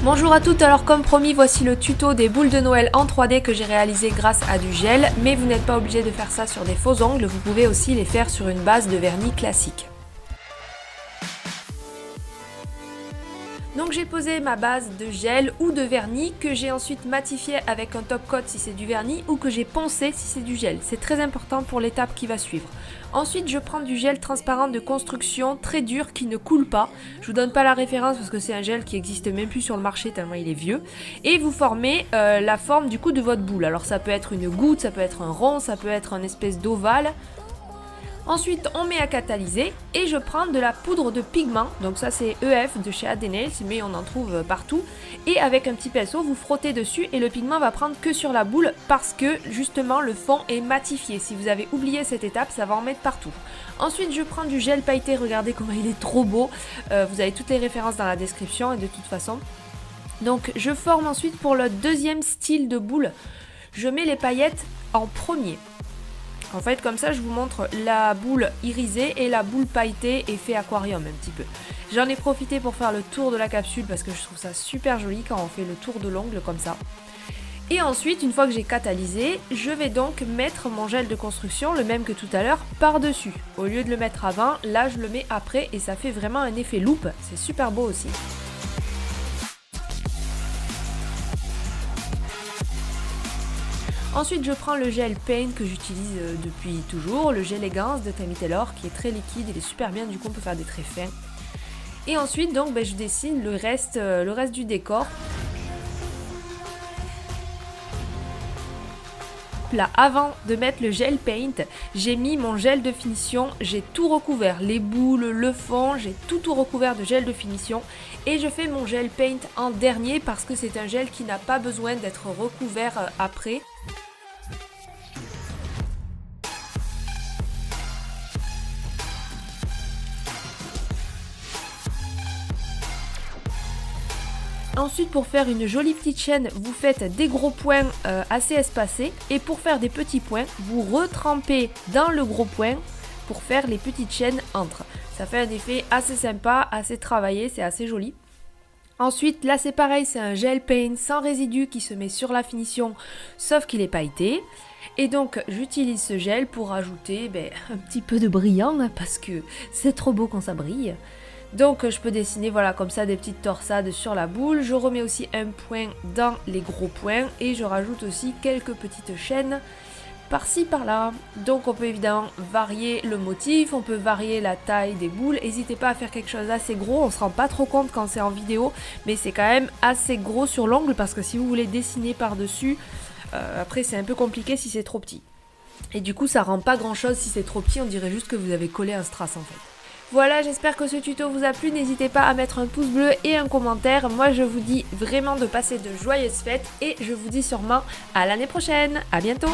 Bonjour à toutes, alors comme promis, voici le tuto des boules de Noël en 3D que j'ai réalisé grâce à du gel, mais vous n'êtes pas obligé de faire ça sur des faux ongles, vous pouvez aussi les faire sur une base de vernis classique. Donc j'ai posé ma base de gel ou de vernis que j'ai ensuite matifié avec un top coat si c'est du vernis ou que j'ai poncé si c'est du gel. C'est très important pour l'étape qui va suivre. Ensuite je prends du gel transparent de construction très dur qui ne coule pas. Je vous donne pas la référence parce que c'est un gel qui existe même plus sur le marché tellement il est vieux. Et vous formez la forme du coup de votre boule. Alors ça peut être une goutte, ça peut être un rond, ça peut être une espèce d'ovale. Ensuite, on met à catalyser et je prends de la poudre de pigment, donc ça c'est EF de chez Adenails, mais on en trouve partout. Et avec un petit pinceau, vous frottez dessus et le pigment va prendre que sur la boule parce que justement le fond est matifié. Si vous avez oublié cette étape, ça va en mettre partout. Ensuite, je prends du gel pailleté, regardez comment il est trop beau. Vous avez toutes les références dans la description et de toute façon. Donc je forme ensuite pour le deuxième style de boule, je mets les paillettes en premier. En fait, comme ça, je vous montre la boule irisée et la boule pailletée effet aquarium un petit peu. J'en ai profité pour faire le tour de la capsule parce que je trouve ça super joli quand on fait le tour de l'ongle comme ça. Et ensuite, une fois que j'ai catalysé, je vais donc mettre mon gel de construction, le même que tout à l'heure, par-dessus. Au lieu de le mettre avant, là je le mets après et ça fait vraiment un effet loupe. C'est super beau aussi. Ensuite, je prends le gel Paint que j'utilise depuis toujours, le gel Elegance de Tammy Taylor qui est très liquide, il est super bien, du coup on peut faire des traits fins. Et ensuite, donc, je dessine le reste du décor. Là, avant de mettre le gel Paint, j'ai mis mon gel de finition, j'ai tout recouvert, les boules, le fond, j'ai tout recouvert de gel de finition et je fais mon gel Paint en dernier parce que c'est un gel qui n'a pas besoin d'être recouvert après. Ensuite, pour faire une jolie petite chaîne, vous faites des gros points assez espacés. Et pour faire des petits points, vous retrempez dans le gros point pour faire les petites chaînes entre. Ça fait un effet assez sympa, assez travaillé, c'est assez joli. Ensuite, là c'est pareil, c'est un gel paint sans résidu qui se met sur la finition, sauf qu'il est pailleté. Et donc j'utilise ce gel pour ajouter un petit peu de brillant, parce que c'est trop beau quand ça brille. Donc je peux dessiner voilà comme ça des petites torsades sur la boule. Je remets aussi un point dans les gros points et je rajoute aussi quelques petites chaînes par-ci par-là. Donc on peut évidemment varier le motif, on peut varier la taille des boules. N'hésitez pas à faire quelque chose d'assez gros, on se rend pas trop compte quand c'est en vidéo, mais c'est quand même assez gros sur l'ongle parce que si vous voulez dessiner par-dessus, après c'est un peu compliqué si c'est trop petit. Et du coup ça rend pas grand-chose si c'est trop petit, on dirait juste que vous avez collé un strass en fait. Voilà, j'espère que ce tuto vous a plu, n'hésitez pas à mettre un pouce bleu et un commentaire. Moi je vous dis vraiment de passer de joyeuses fêtes et je vous dis sûrement à l'année prochaine, à bientôt.